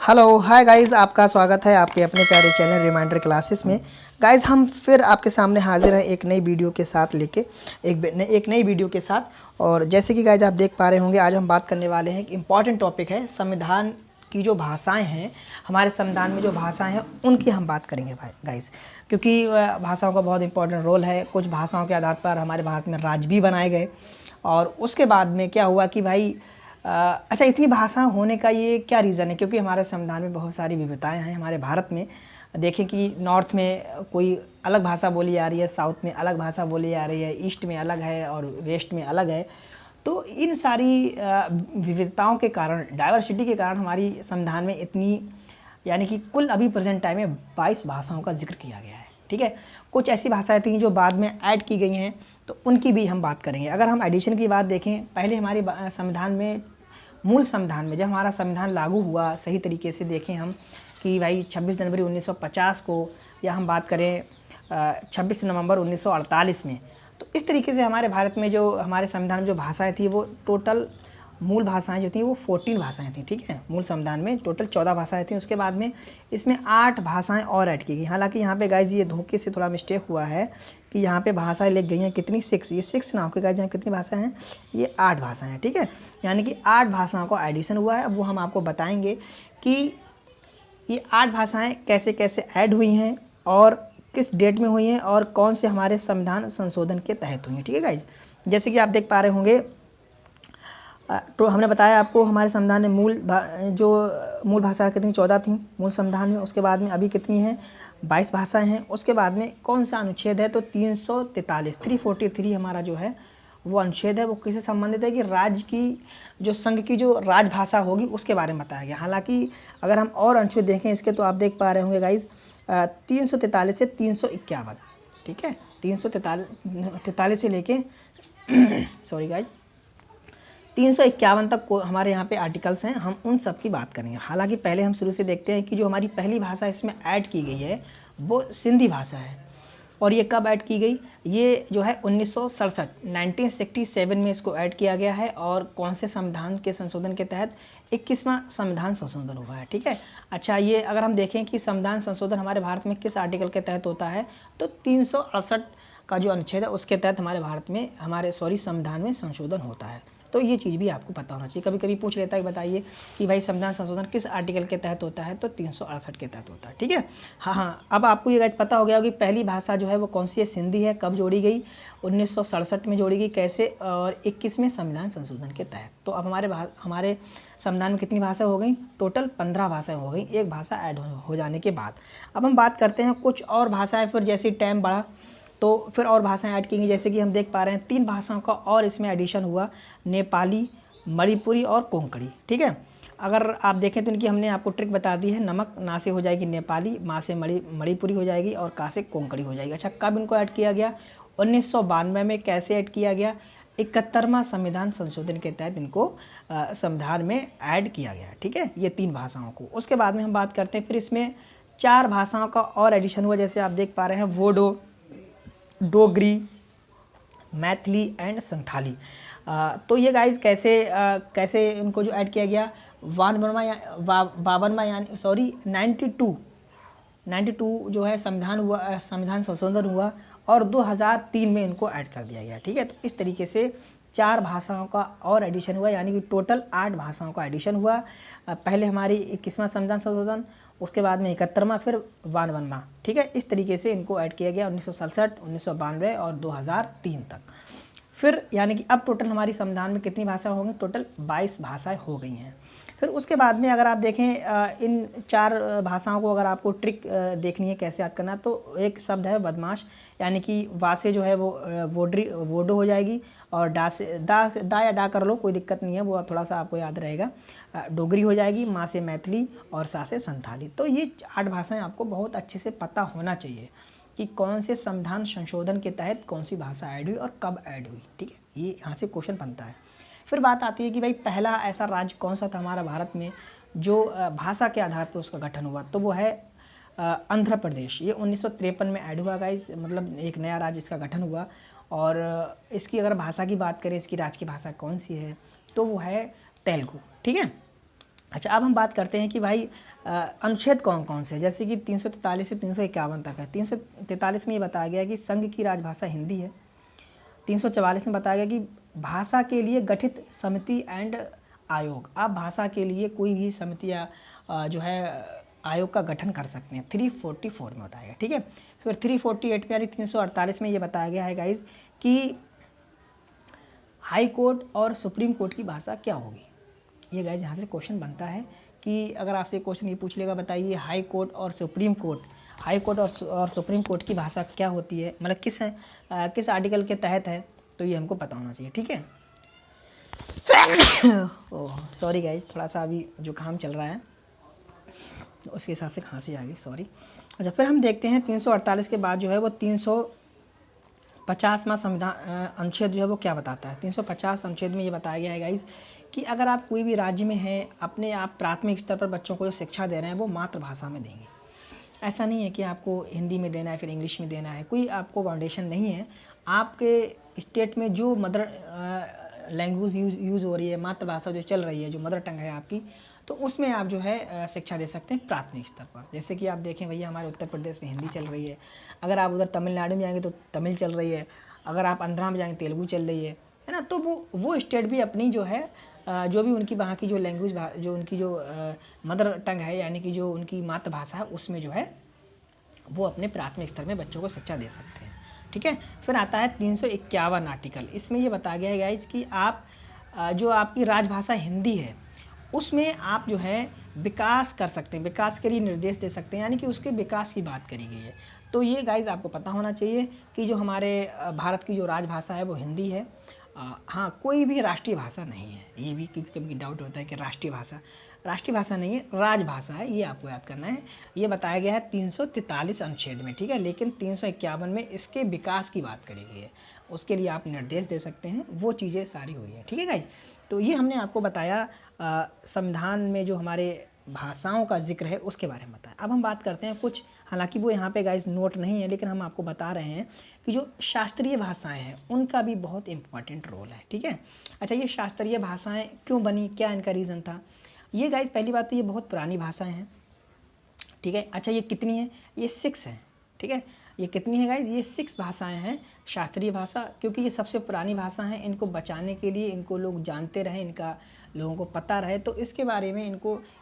Hello hi guys, आपका स्वागत है आपके अपने प्यारे चैनल रिमाइंडर क्लासेस में। गाइस हम फिर आपके सामने हाजिर हैं एक नई वीडियो के साथ लेके एक नई वीडियो के साथ। और जैसे कि गाइस आप देख पा रहे होंगे, आज हम बात करने वाले हैं एक इम्पॉर्टेंट टॉपिक है संविधान की जो भाषाएं हैं, हमारे संविधान में जो भाषाएं हैं उनकी हम बात करेंगे भाई गाइस, क्योंकि भाषाओं का बहुत इंपॉर्टेंट रोल है। कुछ भाषाओं के आधार पर हमारे भारत में राज्य भी बनाए गए और उसके बाद में क्या हुआ कि भाई अच्छा, इतनी भाषा होने का ये क्या रीज़न है? क्योंकि हमारे संविधान में बहुत सारी विविधताएं हैं। हमारे भारत में देखें कि नॉर्थ में कोई अलग भाषा बोली जा रही है, साउथ में अलग भाषा बोली जा रही है, ईस्ट में अलग है और वेस्ट में अलग है। तो इन सारी विविधताओं के कारण, डाइवर्सिटी के कारण हमारी संविधान में इतनी, यानी कि कुल अभी प्रेजेंट टाइम में 22 भाषाओं का जिक्र किया गया है। ठीक है, कुछ ऐसी भाषाएं थी जो बाद में ऐड की गई हैं, तो उनकी भी हम बात करेंगे। अगर हम एडिशन की बात देखें, पहले हमारे संविधान में, मूल संविधान में, जब हमारा संविधान लागू हुआ, सही तरीके से देखें हम कि भाई 26 जनवरी 1950 को, या हम बात करें 26 नवंबर 1948 में, तो इस तरीके से हमारे भारत में जो हमारे संविधान में जो भाषाएं थी, वो टोटल मूल भाषाएं जो थी वो 14 भाषाएं थी। ठीक है, मूल संविधान में टोटल 14 भाषाएं थी। उसके बाद में इसमें 8 भाषाएं और ऐड की गई। हालांकि यहाँ पे गाइज ये धोखे से थोड़ा मिस्टेक हुआ है कि यहाँ पे भाषाएं लिख गई हैं कितनी, 6। ये 6 ना होकर गाइज यहाँ कितनी भाषाएं हैं, ये 8 भाषाएं हैं। ठीक है, यानी कि 8 भाषाओं का एडिशन हुआ है। अब वो हम आपको बताएंगे कि ये 8 भाषाएँ कैसे कैसे ऐड हुई हैं और किस डेट में हुई हैं और कौन से हमारे संविधान संशोधन के तहत हुई हैं। ठीक है गाइज, जैसे कि आप देख पा रहे होंगे, तो हमने बताया आपको हमारे संविधान में मूल भाषा कितनी, 14 थी मूल संविधान में। उसके बाद में अभी कितनी हैं, 22 भाषाएं हैं। उसके बाद में कौन सा अनुच्छेद है, तो 343 हमारा जो है वो अनुच्छेद है। वो किससे संबंधित है कि राज्य की जो संघ की जो राजभाषा होगी उसके बारे में बताया गया। हालांकि अगर हम और अनुच्छेद देखें इसके, तो आप देख पा रहे होंगे गाइज 343 से 351। ठीक है, 343 से लेके सॉरी गाइज 351 तक को हमारे यहाँ पे आर्टिकल्स हैं। हम उन सब की बात करेंगे। हालांकि पहले हम शुरू से देखते हैं कि जो हमारी पहली भाषा इसमें ऐड की गई है वो सिंधी भाषा है। और ये कब ऐड की गई, ये जो है 1967 में इसको ऐड किया गया है। और कौन से संविधान के संशोधन के तहत, 21वां संविधान संशोधन हुआ है। ठीक है, अच्छा, ये अगर हम देखें कि संविधान संशोधन हमारे भारत में किस आर्टिकल के तहत होता है, तो 368 का जो अनुच्छेद है उसके तहत हमारे भारत में संविधान में संशोधन होता है। तो ये चीज़ भी आपको पता होना चाहिए। कभी कभी पूछ लेता है, बताइए कि भाई संविधान संशोधन किस आर्टिकल के तहत होता है, तो 368 के तहत होता है। ठीक है, हाँ, अब आपको ये गाइस पता हो गया कि पहली भाषा जो है वो कौन सी है, सिंधी है। कब जोड़ी गई, 1967 में जोड़ी गई। कैसे, और 21वें संविधान संशोधन के तहत। तो अब हमारे संविधान में कितनी भाषा हो गई, टोटल 15 भाषाएं हो गई, एक भाषा ऐड हो जाने के बाद। अब हम बात करते हैं कुछ और भाषाएं, फिर जैसे टाइम बढ़ा तो फिर और भाषाएं ऐड की गई। जैसे कि हम देख पा रहे हैं 3 भाषाओं का और इसमें एडिशन हुआ, नेपाली, मणिपुरी और कोंकणी। ठीक है, अगर आप देखें तो इनकी हमने आपको ट्रिक बता दी है। नमक ना से हो जाएगी नेपाली, माँ से मणिपुरी हो जाएगी और का से कोंकणी हो जाएगी। अच्छा, कब इनको ऐड किया गया, 1992 में। कैसे ऐड किया गया, 71वां संविधान संशोधन के तहत इनको संविधान में ऐड किया गया। ठीक है, ये 3 भाषाओं को। उसके बाद में हम बात करते हैं, फिर इसमें 4 भाषाओं का और एडिशन हुआ। जैसे आप देख पा रहे हैं वोडो, डोगरी, मैथिली एंड संथाली। तो ये गाइज कैसे इनको जो ऐड किया गया, 52वां यानी 92 जो है संविधान संशोधन हुआ और 2003 में इनको ऐड कर दिया गया। ठीक है, तो इस तरीके से 4 भाषाओं का और एडिशन हुआ, यानी कि टोटल 8 भाषाओं का एडिशन हुआ। पहले हमारी 21वां संविधान संशोधन, उसके बाद में 71वां, फिर 52वां। ठीक है, इस तरीके से इनको ऐड किया गया 1967, 1992 और 2003 तक। फिर यानी कि अब टोटल हमारी संविधान में कितनी भाषा होंगी, टोटल 22 भाषाएं हो गई हैं। फिर उसके बाद में अगर आप देखें इन 4 भाषाओं को, अगर आपको ट्रिक देखनी है कैसे याद करना, तो एक शब्द है बदमाश, यानी कि वा से जो है वो वोडो हो जाएगी, और डा से दा या डा कर लो, कोई दिक्कत नहीं है, वो थोड़ा सा आपको याद रहेगा। डोगरी हो जाएगी, माँ से मैथिली और सा से संथाली। तो ये 8 भाषाएं आपको बहुत अच्छे से पता होना चाहिए कि कौन से संविधान संशोधन के तहत कौन सी भाषा ऐड हुई और कब ऐड हुई। ठीक है, ये यहाँ से क्वेश्चन बनता है। फिर बात आती है कि भाई पहला ऐसा राज्य कौन सा था हमारा भारत में जो भाषा के आधार पर उसका गठन हुआ, तो वो है आंध्र प्रदेश। ये 1953 में ऐड हुआ गाइस, मतलब एक नया राज्य इसका गठन हुआ। और इसकी अगर भाषा की बात करें, इसकी राज्य की भाषा कौन सी है, तो वो है तेलुगु। ठीक है, अच्छा, अब हम बात करते हैं कि भाई अनुच्छेद कौन कौन से, जैसे कि 343 से 351 तक है। 343 में ये बताया गया कि संघ की राजभाषा हिंदी है। 344 में बताया गया कि भाषा के लिए गठित समिति एंड आयोग, आप भाषा के लिए कोई भी समिति या जो है आयोग का गठन कर सकते हैं। 344 में बताया गया, ठीक है। फिर 348 में यानी 348 में ये बताया गया है गाइज कि हाई कोर्ट और सुप्रीम कोर्ट की भाषा क्या होगी। ये गाइज यहाँ से क्वेश्चन बनता है कि अगर आपसे क्वेश्चन ये पूछ लेगा, बताइए हाई कोर्ट और सुप्रीम कोर्ट, हाई कोर्ट और सुप्रीम कोर्ट की भाषा क्या होती है, मतलब किस आर्टिकल के तहत है, तो ये हमको पता होना चाहिए, ठीक है। ओह सॉरी गाइज, थोड़ा सा अभी जो काम चल रहा है उसके हिसाब से खांसी आ गई, सॉरी। अच्छा, फिर हम देखते हैं 348 के बाद जो है वो 350वां संविधान अनुच्छेद जो है वो क्या बताता है। 350 अनुच्छेद में ये बताया गया है गाइज कि अगर आप कोई भी राज्य में हैं, अपने आप प्राथमिक स्तर पर बच्चों को जो शिक्षा दे रहे हैं वो मातृभाषा में देंगे। ऐसा नहीं है कि आपको हिंदी में देना है फिर इंग्लिश में देना है, कोई आपको बाउंडेशन नहीं है। आपके स्टेट में जो मदर लैंग्वेज यूज़ हो रही है, मातृभाषा जो चल रही है, जो मदर टंग है आपकी, तो उसमें आप जो है शिक्षा दे सकते हैं प्राथमिक स्तर पर। जैसे कि आप देखें भैया, हमारे उत्तर प्रदेश में हिंदी चल रही है, अगर आप उधर तमिलनाडु में जाएंगे तो तमिल चल रही है, अगर आप आंध्रा में जाएंगे तेलुगु चल रही है ना। तो वो स्टेट भी अपनी जो है जो भी उनकी वहाँ की जो लैंग्वेज, जो उनकी जो मदर टंग है, यानी कि जो उनकी मातृभाषा है, उसमें जो है वो अपने प्राथमिक स्तर में बच्चों को शिक्षा दे सकते हैं, ठीक है। फिर आता है 351 आर्टिकल। इसमें ये बताया गया है गाइज कि आप जो आपकी राजभाषा हिंदी है उसमें आप जो है विकास कर सकते हैं, विकास के लिए निर्देश दे सकते हैं, यानी कि उसके विकास की बात करी गई है। तो ये गाइज आपको पता होना चाहिए कि जो हमारे भारत की जो राजभाषा है वो हिंदी है। हाँ, कोई भी राष्ट्रीय भाषा नहीं है, ये भी कभी कभी डाउट होता है कि राष्ट्रीय भाषा नहीं है, राजभाषा है, ये आपको याद करना है। ये बताया गया है 343 अनुच्छेद में, ठीक है। लेकिन 351 में इसके विकास की बात करी गई है, उसके लिए आप निर्देश दे सकते हैं, वो चीज़ें सारी हुई है, ठीक है गाइज। तो ये हमने आपको बताया संविधान में जो हमारे भाषाओं का जिक्र है उसके बारे में बताया। अब हम बात करते हैं कुछ, हालांकि वो यहाँ पे गाइज नोट नहीं है, लेकिन हम आपको बता रहे हैं कि जो शास्त्रीय भाषाएं हैं उनका भी बहुत इंपॉर्टेंट रोल है, ठीक है। अच्छा, ये शास्त्रीय भाषाएं क्यों बनी, क्या इनका रीज़न था। ये गाइज पहली बात तो ये बहुत पुरानी भाषाएं हैं, ठीक है। अच्छा, ये कितनी है, ये 6 है, ठीक है। ये कितनी है गाइज, ये 6 भाषाएं हैं शास्त्रीय भाषा, क्योंकि ये सबसे पुरानी भाषा हैं। इनको बचाने के लिए, इनको लोग जानते रहे, इनका लोगों को पता रहे, तो इसके बारे में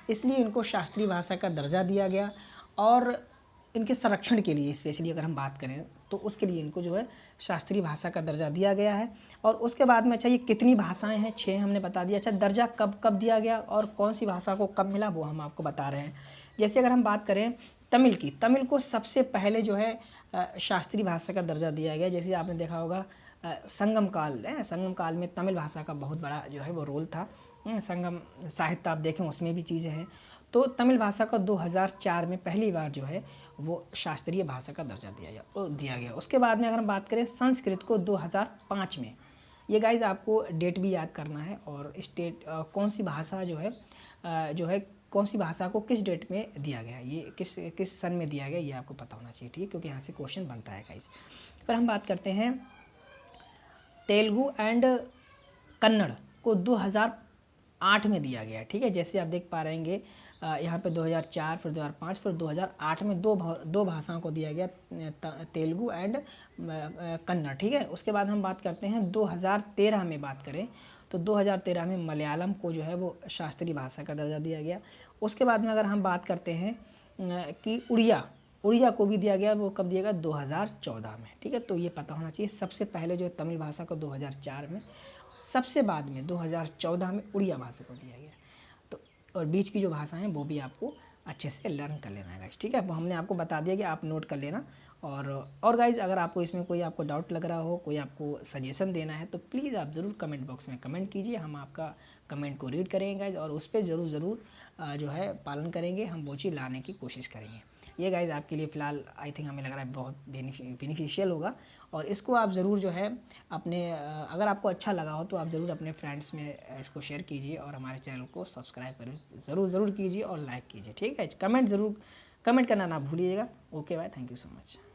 इसलिए इनको शास्त्रीय भाषा का दर्जा दिया गया। और इनके संरक्षण के लिए स्पेशली अगर हम बात करें तो उसके लिए इनको जो है शास्त्रीय भाषा का दर्जा दिया गया है। और उसके बाद में अच्छा, ये कितनी भाषाएं हैं, 6 हमने बता दिया। अच्छा, दर्जा कब दिया गया और कौन सी भाषा को कब मिला वो हम आपको बता रहे हैं। जैसे अगर हम बात करें तमिल की, तमिल को सबसे पहले जो है शास्त्रीय भाषा का दर्जा दिया गया। जैसे आपने देखा होगा संगम काल में तमिल भाषा का बहुत बड़ा जो है वो रोल था। संगम साहित्य आप देखें उसमें भी चीज़ें हैं। तो तमिल भाषा का 2004 में पहली बार जो है वो शास्त्रीय भाषा का दर्जा दिया गया। उसके बाद में अगर हम बात करें संस्कृत को 2005 में, ये गाइज आपको डेट भी याद करना है, और स्टेट कौन सी भाषा जो है कौन सी भाषा को किस डेट में दिया गया, ये किस सन में दिया गया, ये आपको पता होना चाहिए, ठीक है, क्योंकि यहाँ से क्वेश्चन बनता है गाइज। फिर हम बात करते हैं तेलुगु एंड कन्नड़ को 2008 में दिया गया है, ठीक है। जैसे आप देख पा रहेंगे यहाँ पे 2004, फिर 2005, फिर 2008 में दो भाषाओं को दिया गया, तेलुगु एंड कन्नड़, ठीक है। उसके बाद हम बात करते हैं 2013 में बात करें तो 2013 में मलयालम को जो है वो शास्त्रीय भाषा का दर्जा दिया गया। उसके बाद में अगर हम बात करते हैं कि उड़िया को भी दिया गया, वो कब दिया गया, 2014 में, ठीक है। तो ये पता होना चाहिए, सबसे पहले जो तमिल भाषा को 2004 में, सबसे बाद में 2014 में उड़िया भाषा को दिया गया। तो और बीच की जो भाषाएं हैं वो भी आपको अच्छे से लर्न कर लेना है गाइज, ठीक है। वो हमने आपको बता दिया कि आप नोट कर लेना। और गाइज अगर आपको इसमें कोई आपको डाउट लग रहा हो, कोई आपको सजेशन देना है, तो प्लीज़ आप ज़रूर कमेंट बॉक्स में कमेंट कीजिए, हम आपका कमेंट को रीड करेंगे गाइज, और उस पर ज़रूर जो है पालन करेंगे, हम वो चीज़ लाने की कोशिश करेंगे। ये गाइज आपके लिए फ़िलहाल आई थिंक हमें लग रहा है बहुत बेनिफिशियल होगा, और इसको आप ज़रूर जो है अपने अगर आपको अच्छा लगा हो तो आप ज़रूर अपने फ्रेंड्स में इसको शेयर कीजिए, और हमारे चैनल को सब्सक्राइब ज़रूर कीजिए और लाइक कीजिए, ठीक है। कमेंट करना ना भूलिएगा। Okay bye, thank you so much.